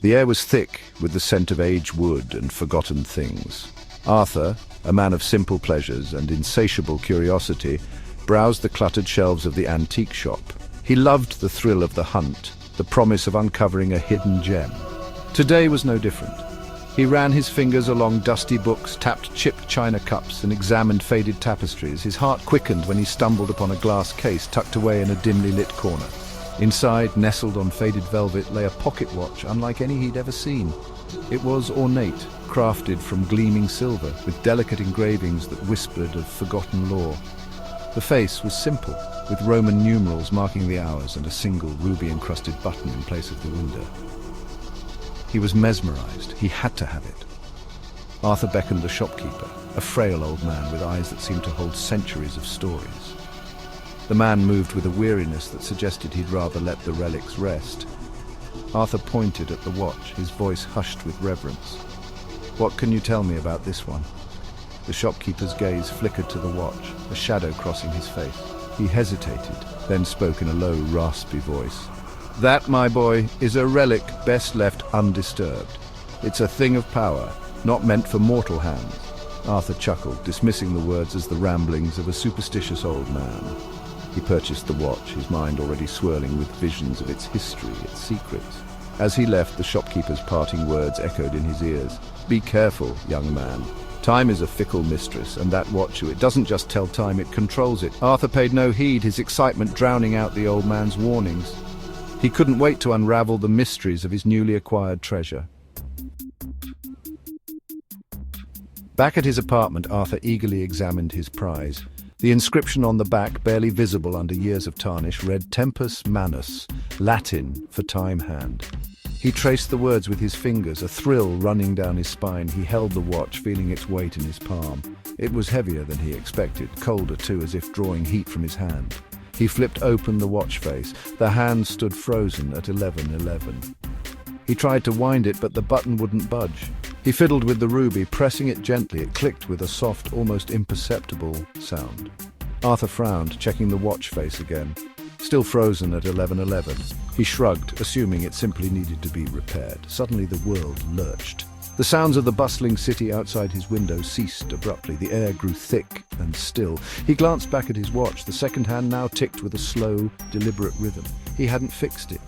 The air was thick with the scent of aged wood and forgotten things. Arthur, a man of simple pleasures and insatiable curiosity, browsed the cluttered shelves of the antique shop. He loved the thrill of the hunt, the promise of uncovering a hidden gem. Today was no different. He ran his fingers along dusty books, tapped chipped china cups, and examined faded tapestries. His heart quickened when he stumbled upon a glass case tucked away in a dimly lit corner. Inside, nestled on faded velvet, lay a pocket watch unlike any he'd ever seen. It was ornate, crafted from gleaming silver, with delicate engravings that whispered of forgotten lore. The face was simple, with Roman numerals marking the hours and a single ruby-encrusted button in place of the window. He was mesmerized. He had to have it. Arthur beckoned the shopkeeper, a frail old man with eyes that seemed to hold centuries of stories. The man moved with a weariness that suggested he'd rather let the relics rest. Arthur pointed at the watch, his voice hushed with reverence. "What can you tell me about this one?" The shopkeeper's gaze flickered to the watch, a shadow crossing his face. He hesitated, then spoke in a low, raspy voice. "That, my boy, is a relic best left undisturbed. It's a thing of power, not meant for mortal hands." Arthur chuckled, dismissing the words as the ramblings of a superstitious old man. He purchased the watch, his mind already swirling with visions of its history, its secrets. As he left, the shopkeeper's parting words echoed in his ears. "Be careful, young man. Time is a fickle mistress, and that watch, it doesn't just tell time, it controls it." Arthur paid no heed, his excitement drowning out the old man's warnings. He couldn't wait to unravel the mysteries of his newly acquired treasure. Back at his apartment, Arthur eagerly examined his prize. The inscription on the back, barely visible under years of tarnish, read Tempus Manus, Latin for time hand. He traced the words with his fingers, a thrill running down his spine. He held the watch, feeling its weight in his palm. It was heavier than he expected, colder too, as if drawing heat from his hand. He flipped open the watch face. The hand stood frozen at 11:11. He tried to wind it, but the button wouldn't budge. He fiddled with the ruby, pressing it gently. It clicked with a soft, almost imperceptible sound. Arthur frowned, checking the watch face again. Still frozen at 11:11. He shrugged, assuming it simply needed to be repaired. Suddenly the world lurched. The sounds of the bustling city outside his window ceased abruptly. The air grew thick and still. He glanced back at his watch. The second hand now ticked with a slow, deliberate rhythm. He hadn't fixed it.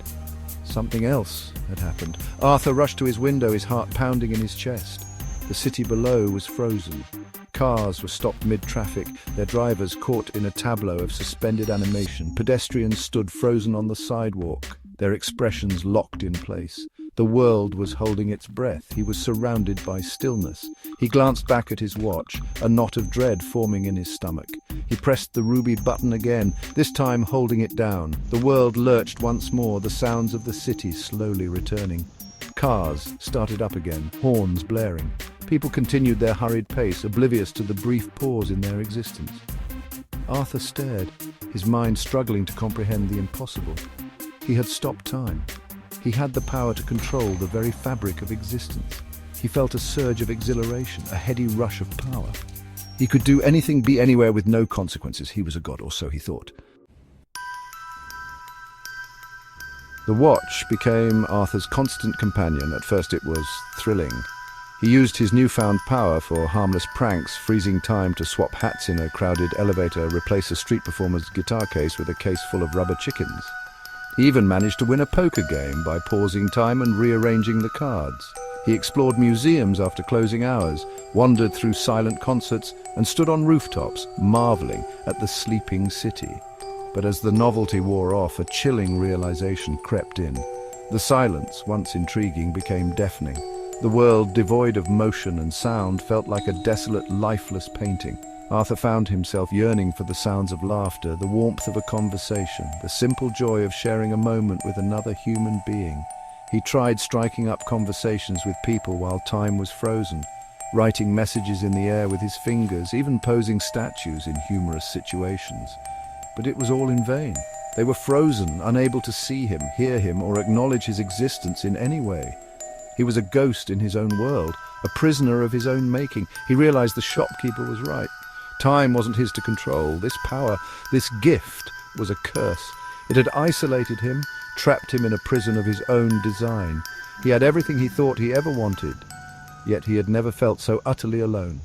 Something else had happened. Arthur rushed to his window, his heart pounding in his chest. The city below was frozen. Cars were stopped mid-traffic, their drivers caught in a tableau of suspended animation. Pedestrians stood frozen on the sidewalk, their expressions locked in place. The world was holding its breath. He was surrounded by stillness. He glanced back at his watch, a knot of dread forming in his stomach. He pressed the ruby button again, this time holding it down. The world lurched once more, the sounds of the city slowly returning. Cars started up again, horns blaring. People continued their hurried pace, oblivious to the brief pause in their existence. Arthur stared, his mind struggling to comprehend the impossible. He had stopped time. He had the power to control the very fabric of existence. He felt a surge of exhilaration, a heady rush of power. He could do anything, be anywhere with no consequences. He was a god, or so he thought. The watch became Arthur's constant companion. At first it was thrilling. He used his newfound power for harmless pranks, freezing time to swap hats in a crowded elevator, replace a street performer's guitar case with a case full of rubber chickens. He even managed to win a poker game by pausing time and rearranging the cards. He explored museums after closing hours, wandered through silent concerts, and stood on rooftops, marveling at the sleeping city. But as the novelty wore off, a chilling realization crept in. The silence, once intriguing, became deafening. The world, devoid of motion and sound, felt like a desolate, lifeless painting. Arthur found himself yearning for the sounds of laughter, the warmth of a conversation, the simple joy of sharing a moment with another human being. He tried striking up conversations with people while time was frozen, writing messages in the air with his fingers, even posing statues in humorous situations. But it was all in vain. They were frozen, unable to see him, hear him, or acknowledge his existence in any way. He was a ghost in his own world, a prisoner of his own making. He realized the shopkeeper was right. Time wasn't his to control. This power, this gift, was a curse. It had isolated him, trapped him in a prison of his own design. He had everything he thought he ever wanted, yet he had never felt so utterly alone.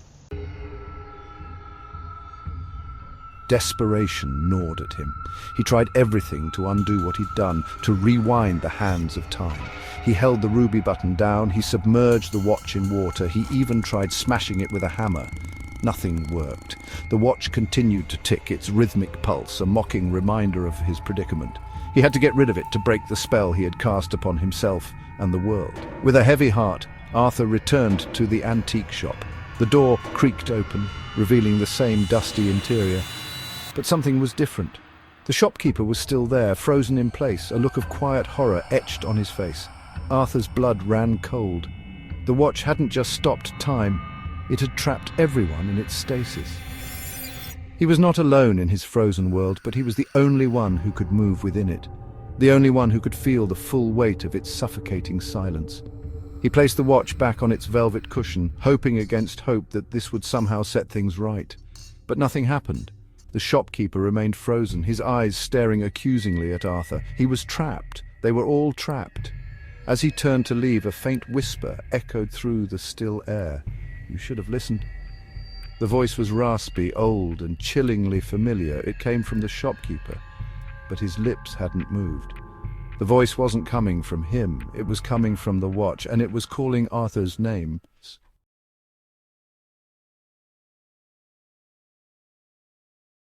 Desperation gnawed at him. He tried everything to undo what he'd done, to rewind the hands of time. He held the ruby button down, he submerged the watch in water, he even tried smashing it with a hammer. Nothing worked. The watch continued to tick, its rhythmic pulse, a mocking reminder of his predicament. He had to get rid of it to break the spell he had cast upon himself and the world. With a heavy heart, Arthur returned to the antique shop. The door creaked open, revealing the same dusty interior. But something was different. The shopkeeper was still there, frozen in place, a look of quiet horror etched on his face. Arthur's blood ran cold. The watch hadn't just stopped time, it had trapped everyone in its stasis. He was not alone in his frozen world, but he was the only one who could move within it, the only one who could feel the full weight of its suffocating silence. He placed the watch back on its velvet cushion, hoping against hope that this would somehow set things right. But nothing happened. The shopkeeper remained frozen, his eyes staring accusingly at Arthur. He was trapped. They were all trapped. As he turned to leave, a faint whisper echoed through the still air. "You should have listened." The voice was raspy, old, and chillingly familiar. It came from the shopkeeper, but his lips hadn't moved. The voice wasn't coming from him. It was coming from the watch, and it was calling Arthur's name.